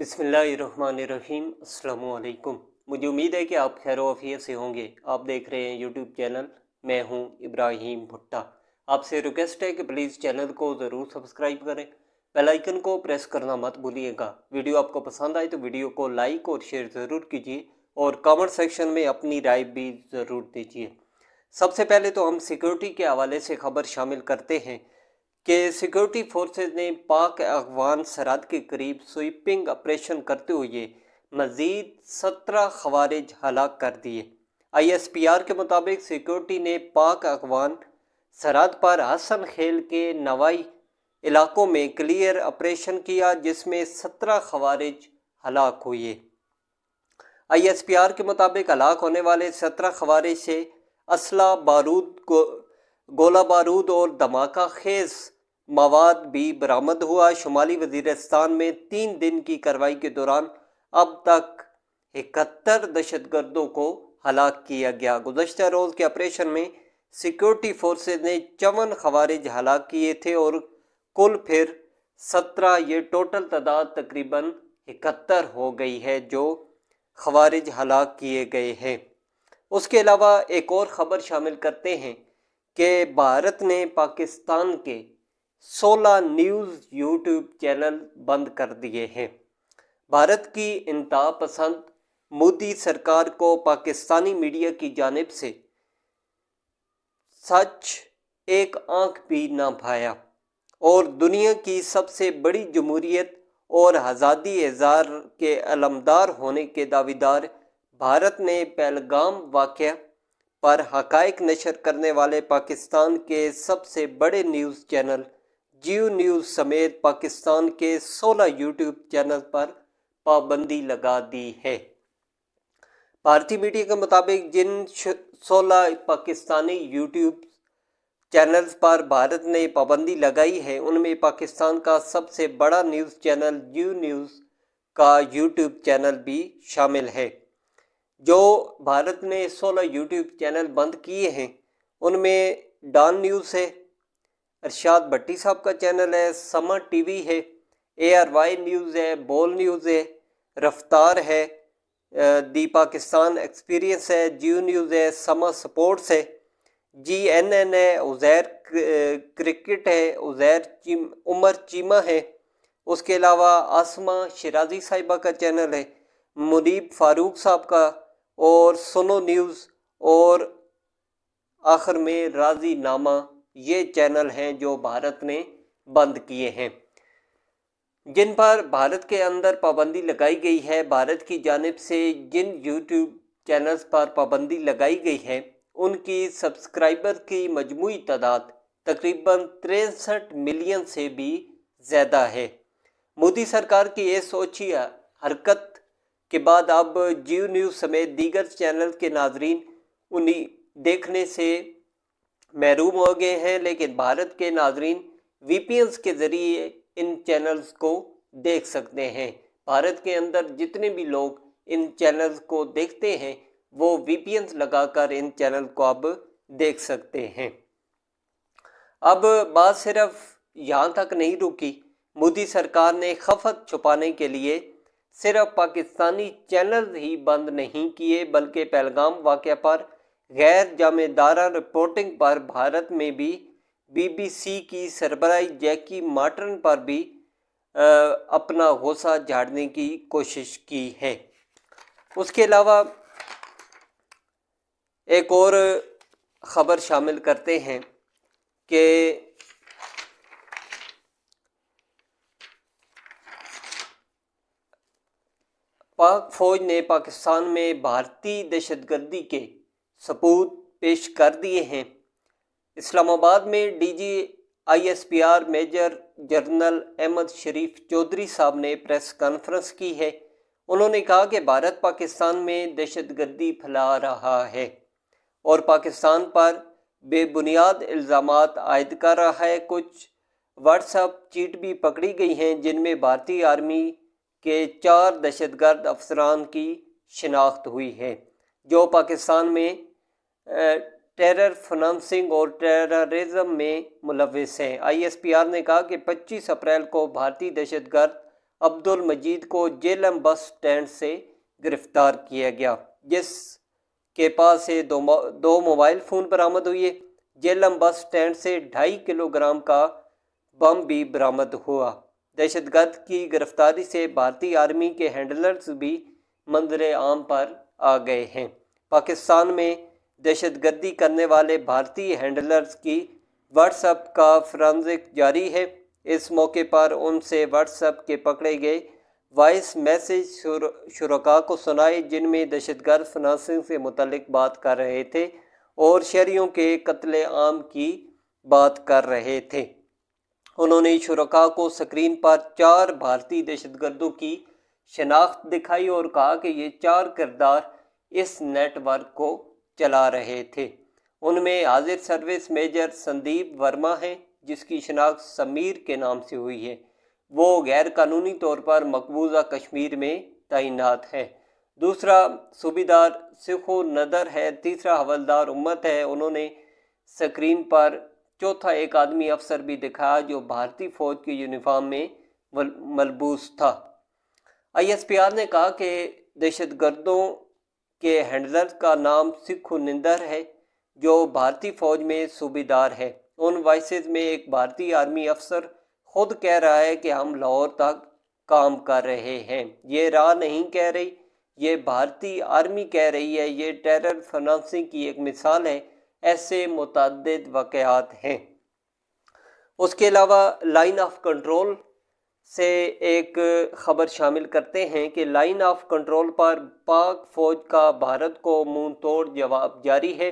बिस्मिल्लाहिर्रहमानिर्रहीम। अस्सलामुअलैकुम। मुझे उम्मीद है कि आप खैर आफियत से होंगे। आप देख रहे हैं यूट्यूब चैनल, मैं हूं इब्राहिम भुट्टा। आपसे रिक्वेस्ट है कि प्लीज़ चैनल को ज़रूर सब्सक्राइब करें, बेल आइकन को प्रेस करना मत भूलिएगा। वीडियो आपको पसंद आए तो वीडियो को लाइक और शेयर ज़रूर कीजिए और कमेंट सेक्शन में अपनी राय भी ज़रूर दीजिए। सबसे पहले तो हम सिक्योरिटी के हवाले से खबर शामिल करते हैं कि सिक्योरिटी फोर्सेज ने पाक अफगान सरहद के करीब स्वीपिंग ऑपरेशन करते हुए मज़ीद 17 खवारिज हलाक कर दिए। ISPR के मुताबिक सिक्योरिटी ने पाक अफगान सरहद पर हसन खेल के नवाई इलाकों में क्लियर ऑपरेशन किया, जिसमें 17 खवारिज हलाक हुए। ISPR के मुताबिक हलाक होने वाले 17 खवारिज से असला, बारूद, गोला बारूद और धमाका खेज मवाद भी बरामद हुआ। शुमाली वजीरिस्तान में 3 दिन की कार्रवाई के दौरान अब तक 71 दहशतगर्दों को हलाक किया गया। गुज़श्ता रोज़ के ऑपरेशन में सिक्योरिटी फोर्सेज ने 54 खवारिज हलाक किए थे और कुल फिर 17, ये टोटल तादाद तकरीबन 71 हो गई है जो खवारिज हलाक किए गए हैं। उसके अलावा एक और ख़बर शामिल करते हैं कि भारत ने पाकिस्तान के 16 न्यूज़ यूट्यूब चैनल बंद कर दिए हैं। भारत की इंतहा पसंद मोदी सरकार को पाकिस्तानी मीडिया की जानिब से सच एक आंख भी ना भाया और दुनिया की सबसे बड़ी जमहूरियत और आज़ादी इज़हार के अलमदार होने के दावेदार भारत ने पहलगाम वाक़या पर हक़ाइक़ नशर करने वाले पाकिस्तान के सबसे बड़े न्यूज़ चैनल जियो न्यूज़ समेत पाकिस्तान के 16 यूट्यूब चैनल पर पाबंदी लगा दी है। भारतीय मीडिया के मुताबिक जिन 16 पाकिस्तानी यूट्यूब चैनल्स पर भारत ने पाबंदी लगाई है, उनमें पाकिस्तान का सबसे बड़ा न्यूज़ चैनल जियो न्यूज़ का यूट्यूब चैनल भी शामिल है। जो भारत ने 16 यूट्यूब चैनल बंद किए हैं उनमें डॉन न्यूज़ है, अरशाद भट्टी साहब का चैनल है, समा टीवी है, ARY न्यूज़ है, बोल न्यूज़ है, रफ्तार है, दी पाकिस्तान एक्सपीरियंस है, जियो न्यूज़ है, समा स्पोर्ट्स है, GNN है, उज़ैर क्रिकेट है, उमर चीमा है। उसके अलावा आसमा शिराजी साहिबा का चैनल है, मुनीब फारूक साहब का, और सुनो न्यूज़, और आखिर में राजी नामा। ये चैनल हैं जो भारत ने बंद किए हैं। जिन पर भारत के अंदर पाबंदी लगाई गई है, भारत की जानिब से जिन यूट्यूब चैनल्स पर पाबंदी लगाई गई है उनकी सब्सक्राइबर की मजमूई तादाद तकरीबन 63 मिलियन से भी ज़्यादा है। मोदी सरकार की ये सोची हरकत के बाद अब जियो न्यूज़ समेत दीगर चैनल के नाजरीन उन्हीं देखने से महरूम हो गए हैं, लेकिन भारत के नाजरीन VPNs के ज़रिए इन चैनल्स को देख सकते हैं। भारत के अंदर जितने भी लोग इन चैनल्स को देखते हैं वो VPNs लगाकर इन चैनल को अब देख सकते हैं। अब बात सिर्फ यहाँ तक नहीं रुकी। मोदी सरकार ने खफत छुपाने के लिए सिर्फ पाकिस्तानी चैनल ही बंद नहीं किए, बल्कि पहलगाम वाक़या पर गैर जामेदाराना रिपोर्टिंग पर भारत में भी BBC की सरबराही जैकी मार्टन पर भी अपना गुस्सा झाड़ने की कोशिश की है। उसके अलावा एक और ख़बर शामिल करते हैं कि पाक फ़ौज ने पाकिस्तान में भारतीय दहशतगर्दी के सबूत पेश कर दिए हैं। इस्लामाबाद में DG ISPR major general Ahmed Sharif Chaudhry साहब ने प्रेस कॉन्फ्रेंस की है। उन्होंने कहा कि भारत पाकिस्तान में दहशतगर्दी फैला रहा है और पाकिस्तान पर बेबुनियाद इल्ज़ामात आयद कर रहा है। कुछ व्हाट्सएप चीट भी पकड़ी गई हैं जिनमें भारतीय आर्मी के 4 दहशतगर्द अफसरान की शिनाख्त हुई है जो पाकिस्तान में टेरर फाइनेंसिंग और टेररिज्म में मुलव्विस हैं। ISPR ने कहा कि 25 अप्रैल को भारतीय दहशतगर्द عبدل مجید کو جیلم بس سٹینڈ سے گرفتار کیا گیا، جس کے پاس سے دو موبائل فون برآمد ہوئے۔ جیلم بس سٹینڈ سے 2.5 کلو گرام کا بم بھی برآمد ہوا۔ دہشت گرد کی گرفتاری سے بھارتی آرمی کے ہینڈلرز بھی منظر عام پر آ گئے ہیں۔ پاکستان میں دہشت گردی کرنے والے بھارتی ہینڈلرز کی واٹس ایپ کا فورنزک جاری ہے۔ اس موقع پر ان سے واٹس ایپ کے پکڑے گئے وائس میسیج شرکاء کو سنائے، جن میں دہشت گرد فنانسنگ سے متعلق بات کر رہے تھے اور شہریوں کے قتل عام کی بات کر رہے تھے۔ انہوں نے شرکاء کو اسکرین پر 4 بھارتی دہشت گردوں کی شناخت دکھائی اور کہا کہ یہ 4 کردار اس نیٹ ورک کو چلا رہے تھے۔ ان میں حاضر سروس میجر سندیپ ورما ہیں، جس کی شناخت سمیر کے نام سے ہوئی ہے۔ وہ غیر قانونی طور پر مقبوضہ کشمیر میں تعینات ہے۔ دوسرا صوبیدار سکھو ندر ہے، تیسرا حوالدار امت ہے۔ انہوں نے اسکرین پر چوتھا ایک آدمی افسر بھی دکھایا جو بھارتی فوج کی یونیفارم میں ملبوس تھا۔ ISPR نے کہا کہ دہشت گردوں کے ہینڈلر کا نام سکھو نندر ہے، جو بھارتی فوج میں صوبیدار ہے۔ ان وائسز میں ایک بھارتی آرمی افسر خود کہہ رہا ہے کہ ہم لاہور تک کام کر رہے ہیں۔ یہ راہ نہیں کہہ رہی، یہ بھارتی آرمی کہہ رہی ہے۔ یہ ٹیرر فنانسنگ کی ایک مثال ہے۔ ایسے متعدد واقعات ہیں۔ اس کے علاوہ لائن آف کنٹرول سے ایک خبر شامل کرتے ہیں کہ لائن آف کنٹرول پر پاک فوج کا بھارت کو منہ توڑ جواب جاری ہے۔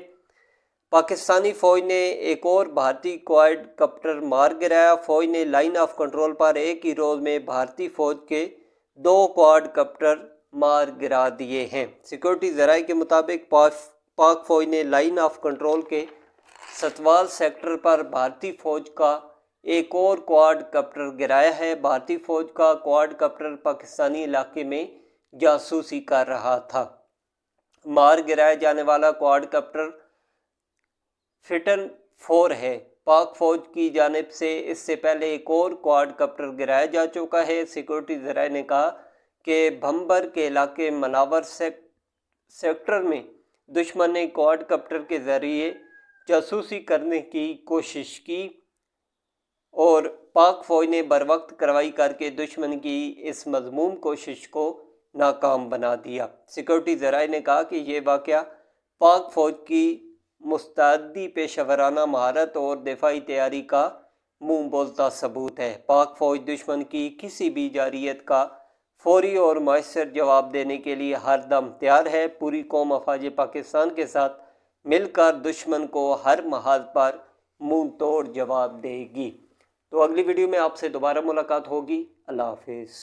پاکستانی فوج نے ایک اور بھارتی کوائڈ کاپٹر مار گرایا۔ فوج نے لائن آف کنٹرول پر ایک ہی روز میں بھارتی فوج کے 2 کوائڈ کاپٹر مار گرا دیے ہیں۔ سیکورٹی ذرائع کے مطابق پاک فوج نے لائن آف کنٹرول کے ستوال سیکٹر پر بھارتی فوج کا ایک اور کوائڈ کاپٹر گرایا ہے۔ بھارتی فوج کا کوائڈ کاپٹر پاکستانی علاقے میں جاسوسی کر رہا تھا۔ مار گرایا جانے والا کوائڈ کاپٹر فٹن 4 ہے۔ پاک فوج کی جانب سے اس سے پہلے ایک اور کوائڈ کاپٹر گرایا جا چکا ہے۔ سیکورٹی ذرائع نے کہا کہ بھمبر کے علاقے مناور سیکٹر میں دشمن نے کوائڈ کاپٹر کے ذریعے جاسوسی کرنے کی کوشش کی اور پاک فوج نے بروقت کارروائی کر کے دشمن کی اس مذموم کوشش کو ناکام بنا دیا۔ سیکورٹی ذرائع نے کہا کہ یہ واقعہ پاک فوج کی مستعدی پیشہ ورانہ مہارت اور دفاعی تیاری کا منہ بولتا ثبوت ہے۔ پاک فوج دشمن کی کسی بھی جارحیت کا فوری اور مؤثر جواب دینے کے لیے ہر دم تیار ہے۔ پوری قوم افواج پاکستان کے ساتھ مل کر دشمن کو ہر محاذ پر منہ توڑ جواب دے گی۔ تو اگلی ویڈیو میں آپ سے دوبارہ ملاقات ہوگی۔ اللہ حافظ۔